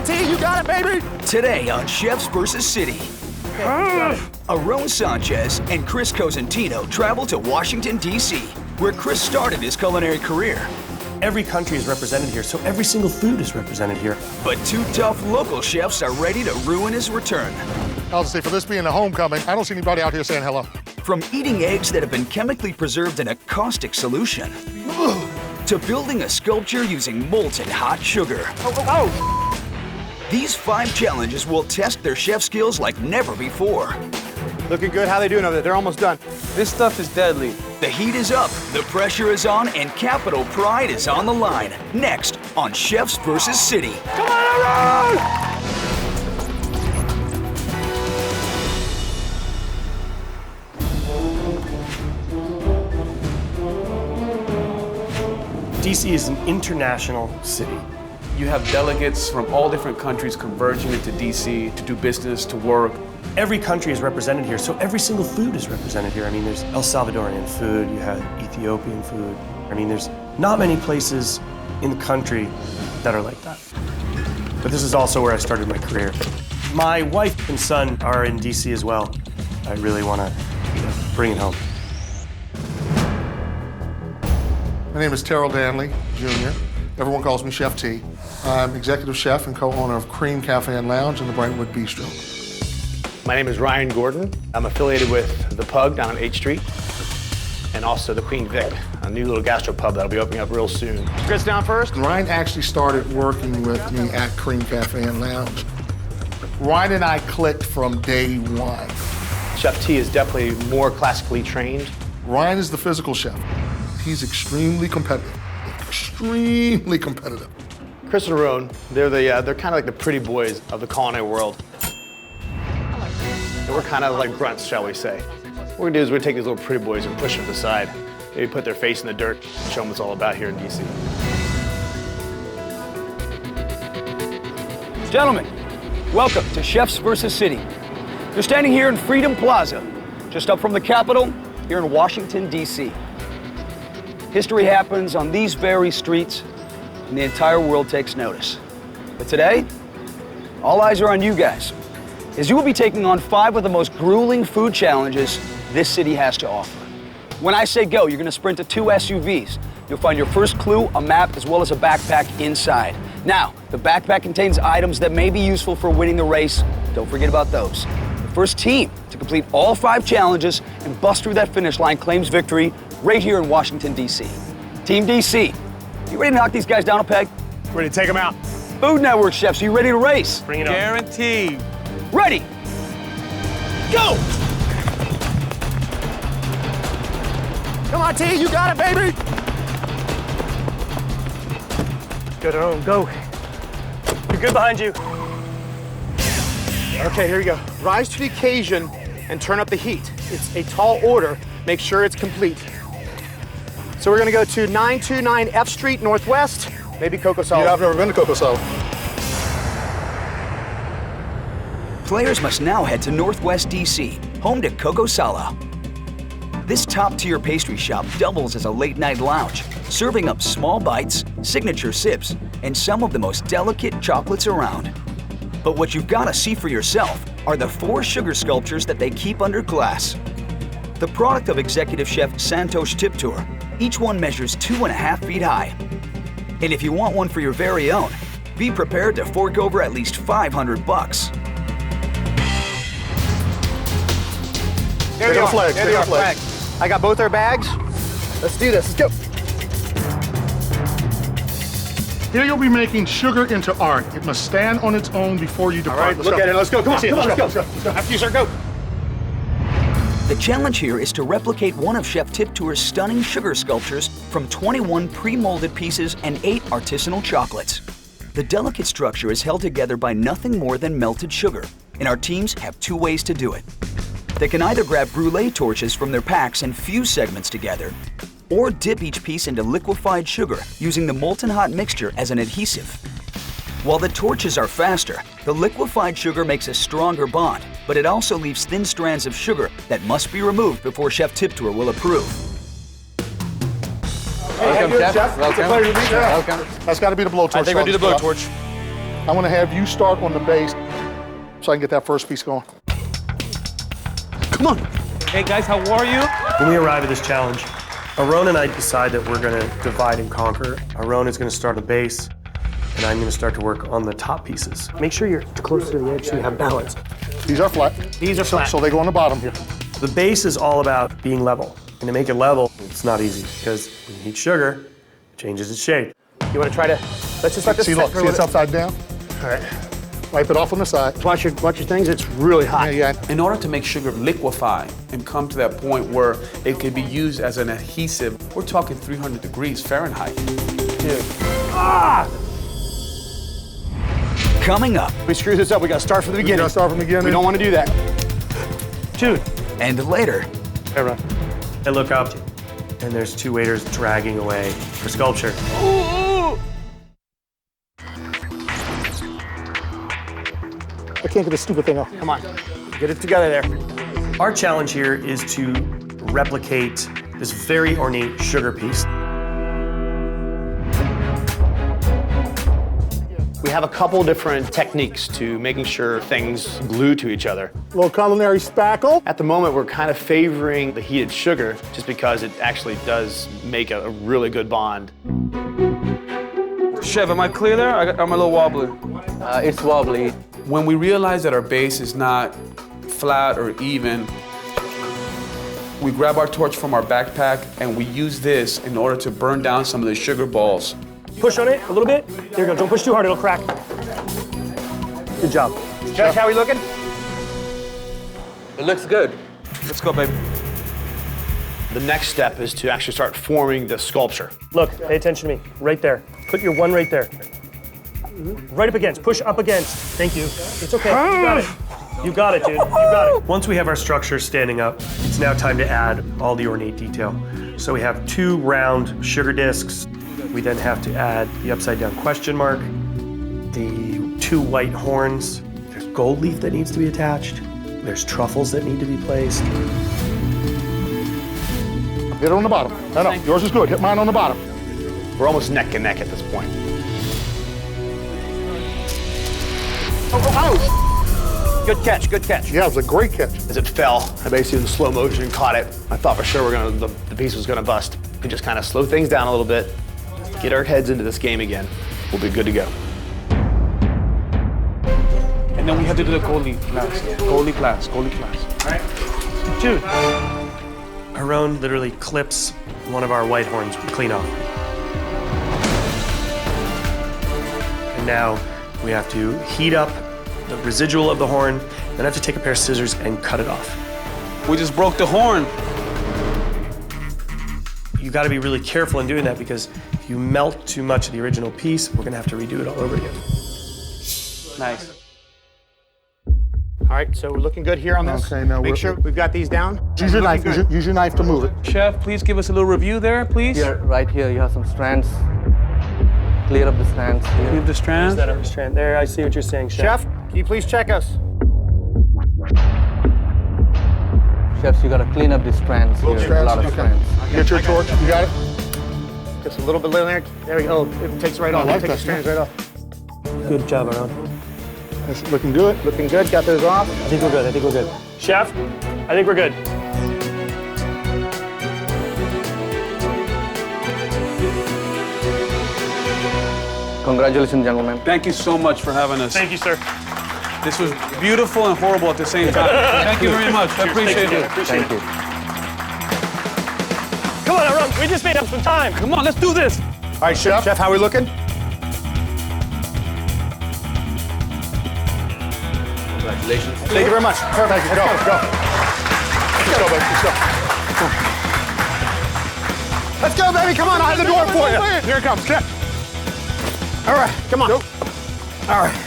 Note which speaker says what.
Speaker 1: T, you got it, baby!
Speaker 2: Today on Chefs vs. City. Aaron Sanchez and Chris Cosentino travel to Washington, D.C., where Chris started his culinary career.
Speaker 3: Every country is represented here, so every single food is represented here.
Speaker 2: But two tough local chefs are ready to ruin his return.
Speaker 1: I'll just say, for this being a homecoming, I don't see anybody out here saying hello.
Speaker 2: From eating eggs that have been chemically preserved in a caustic solution, to building a sculpture using molten hot sugar. These 5 challenges will test their chef skills like never before.
Speaker 4: Looking good. How they doing over there? They're almost done. This stuff is deadly.
Speaker 2: The heat is up, the pressure is on, and capital pride is on the line. Next on Chefs vs. City.
Speaker 4: Come on, Aaron!
Speaker 3: DC is an international city.
Speaker 5: You have delegates from all different countries converging into DC to do business, to work.
Speaker 3: Every country is represented here, so every single food is represented here. I mean, there's El Salvadorian food, you have Ethiopian food. I mean, there's not many places in the country that are like that. But this is also where I started my career. My wife and son are in DC as well. I really want to bring it home.
Speaker 1: My name is Terrell Danley, Jr. Everyone calls me Chef T. I'm executive chef and co-owner of Cream Cafe and Lounge in the Brentwood Bistro.
Speaker 4: My name is Ryan Gordon. I'm affiliated with The Pug down on H Street and also the Queen Vic, a new little gastropub that'll be opening up real soon. Chris down first.
Speaker 1: Ryan actually started working with me at Cream Cafe and Lounge. Ryan and I clicked from day one.
Speaker 4: Chef T is definitely more classically trained.
Speaker 1: Ryan is the physical chef. He's extremely competitive. Extremely competitive.
Speaker 4: Chris and Aaron, they're kind of like the pretty boys of the culinary world. And we're kind of like grunts, shall we say. What we're gonna do is we're gonna take these little pretty boys and push them to the side. Maybe put their face in the dirt and show them what it's all about here in DC.
Speaker 2: Gentlemen, welcome to Chefs vs. City. You're standing here in Freedom Plaza, just up from the Capitol, here in Washington, D.C. History happens on these very streets, and the entire world takes notice. But today, all eyes are on you guys, as you will be taking on 5 of the most grueling food challenges this city has to offer. When I say go, you're gonna sprint to 2 SUVs. You'll find your first clue, a map, as well as a backpack inside. Now, the backpack contains items that may be useful for winning the race. Don't forget about those. The first team to complete all 5 challenges and bust through that finish line claims victory right here in Washington, D.C. Team D.C., you ready to knock these guys down a peg?
Speaker 4: Ready to take them out.
Speaker 2: Food Network chefs, are you ready to race?
Speaker 3: Bring it on.
Speaker 4: Guaranteed.
Speaker 2: Ready, go!
Speaker 1: Come on, T, you got it, baby!
Speaker 3: Go, Aaron, go. You're good behind you.
Speaker 4: Okay, here we go. Rise to the occasion and turn up the heat. It's a tall order. Make sure it's complete. So we're gonna go to 929 F Street Northwest, maybe Cocosala.
Speaker 1: Yeah, I've never been to Cocosala.
Speaker 2: Players must now head to Northwest D.C., home to Cocosala. This top-tier pastry shop doubles as a late-night lounge, serving up small bites, signature sips, and some of the most delicate chocolates around. But what you've got to see for yourself are the 4 sugar sculptures that they keep under glass. The product of executive chef Sanchez Tip Tour, each one measures 2.5 feet high. And if you want one for your very own, be prepared to fork over at least $500.
Speaker 4: There they are.
Speaker 1: flag,
Speaker 4: There
Speaker 1: take
Speaker 4: they
Speaker 1: a
Speaker 4: are.
Speaker 1: flag.
Speaker 4: I got both our bags. Let's do this. Let's go.
Speaker 1: Here you'll be making sugar into art. It must stand on its own before you depart.
Speaker 4: All right, look at it. Let's go. Come on, come on, let's go. After you, sir, go.
Speaker 2: The challenge here is to replicate one of Chef Tip Tour's stunning sugar sculptures from 21 pre-molded pieces and 8 artisanal chocolates. The delicate structure is held together by nothing more than melted sugar, and our teams have 2 ways to do it. They can either grab brulee torches from their packs and fuse segments together, or dip each piece into liquefied sugar using the molten hot mixture as an adhesive. While the torches are faster, the liquefied sugar makes a stronger bond, but it also leaves thin strands of sugar that must be removed before Chef Tip Tour will approve.
Speaker 4: Welcome, Chef.
Speaker 1: Welcome. It's a pleasure to meet you.
Speaker 4: Welcome.
Speaker 1: That's got to be the blowtorch.
Speaker 4: I think we'll do the blowtorch.
Speaker 1: I'm gonna have you start on the base so I can get that first piece going.
Speaker 2: Come on.
Speaker 6: Hey guys, how are you?
Speaker 3: When we arrive at this challenge, Aaron and I decide that we're gonna divide and conquer. Aaron is gonna start on the base, and I'm gonna start to work on the top pieces. Make sure you're close to the edge so you have balance.
Speaker 1: These are flat.
Speaker 4: These are flat.
Speaker 1: So they go on the bottom here.
Speaker 3: The base is all about being level. And to make it level, it's not easy because when you heat sugar, it changes its shape.
Speaker 4: You want to try to, let's just let this
Speaker 1: See,
Speaker 4: set
Speaker 1: look,
Speaker 4: for a
Speaker 1: see it's
Speaker 4: little
Speaker 1: upside down?
Speaker 4: All right.
Speaker 1: Wipe it off on the side.
Speaker 4: Watch your things, it's really hot.
Speaker 1: Yeah.
Speaker 5: In order to make sugar liquefy and come to that point where it can be used as an adhesive, we're talking 300 degrees Fahrenheit.
Speaker 4: Dude. Ah!
Speaker 2: Coming up.
Speaker 4: We screw this up, we gotta start from the beginning.
Speaker 1: gotta start from the beginning.
Speaker 4: We don't want to do that.
Speaker 3: Dude.
Speaker 2: And later.
Speaker 3: Hey, Ron. I look up, and there's two waiters dragging away for sculpture.
Speaker 1: I can't get this stupid thing off.
Speaker 4: Come on, get it together there.
Speaker 3: Our challenge here is to replicate this very ornate sugar piece.
Speaker 4: We have a couple different techniques to making sure things glue to each other.
Speaker 1: A little culinary spackle.
Speaker 4: At the moment, we're kind of favoring the heated sugar just because it actually does make a really good bond.
Speaker 5: Chef, am I clear there? I'm a little wobbly.
Speaker 7: It's wobbly.
Speaker 5: When we realize that our base is not flat or even, we grab our torch from our backpack and we use this in order to burn down some of the sugar balls.
Speaker 3: Push on it a little bit. There you go. Don't push too hard, it'll crack. Good job.
Speaker 4: Chef, how are we looking?
Speaker 7: It looks good.
Speaker 5: Let's go, baby.
Speaker 4: The next step is to actually start forming the sculpture.
Speaker 3: Look, pay attention to me. Right there. Put your one right there. Right up against. Push up against. Thank you. It's okay. You got it. You got it, dude. You got it. Once we have our structure standing up, it's now time to add all the ornate detail. So we have two round sugar discs. We then have to add the upside down question mark, the two white horns. There's gold leaf that needs to be attached. There's truffles that need to be placed.
Speaker 1: Hit it on the bottom. No, yours is good. Hit mine on the bottom.
Speaker 4: We're almost neck and neck at this point.
Speaker 1: Oh.
Speaker 4: Good catch, good catch.
Speaker 1: Yeah, it was a great catch.
Speaker 4: As it fell, I basically in slow motion caught it. I thought for sure the piece was gonna bust. We just kind of slow things down a little bit, get our heads into this game again. We'll be good to go.
Speaker 5: And then we have to do the gold leaf class. Gold leaf class, gold leaf class.
Speaker 3: All right. Dude. Aaron literally clips one of our white horns clean off. And now we have to heat up the residual of the horn, then I have to take a pair of scissors and cut it off.
Speaker 5: We just broke the horn.
Speaker 3: You gotta be really careful in doing that because if you melt too much of the original piece, we're gonna have to redo it all over again.
Speaker 5: Nice.
Speaker 4: All right, so we're looking good here on this.
Speaker 1: Okay, now
Speaker 4: Make sure we've got these down.
Speaker 1: Use your knife. Use your knife to move it.
Speaker 5: Chef, please give us a little review there, please.
Speaker 7: Here, right here, you have some strands. Clear up the strands here.
Speaker 5: Leave the strands.
Speaker 3: That other strand there, I see what you're saying, Chef.
Speaker 4: Chef, can you please check us?
Speaker 7: Chefs, you gotta clean up the strands here. There's a lot of strands.
Speaker 1: Get your torch. You got it?
Speaker 4: Just a little bit in there. There we go. It takes right off.
Speaker 1: like
Speaker 4: Take
Speaker 1: that.
Speaker 4: the strands right off.
Speaker 3: Good job, Aaron.
Speaker 1: That's looking good.
Speaker 4: Looking good. Got those off.
Speaker 3: I think we're good, I think we're good. Chef, I think we're good.
Speaker 7: Congratulations, gentlemen.
Speaker 5: Thank you so much for having us.
Speaker 3: Thank you, sir.
Speaker 5: This was beautiful and horrible at the same time. Thank you very much. I appreciate it.
Speaker 7: Thank you.
Speaker 3: Come on, Aaron, we just made up some time.
Speaker 5: Come on, let's do this.
Speaker 4: All right, Chef. Chef, how are we looking?
Speaker 7: Congratulations.
Speaker 4: Thank you very much. Perfect. Let's go.
Speaker 1: Go. Let's go, baby. Let's go.
Speaker 4: Let's go, baby. Come on. I'll have the door for you.
Speaker 1: Here it comes. Check.
Speaker 4: All right. Come on.
Speaker 1: Nope.
Speaker 4: All right.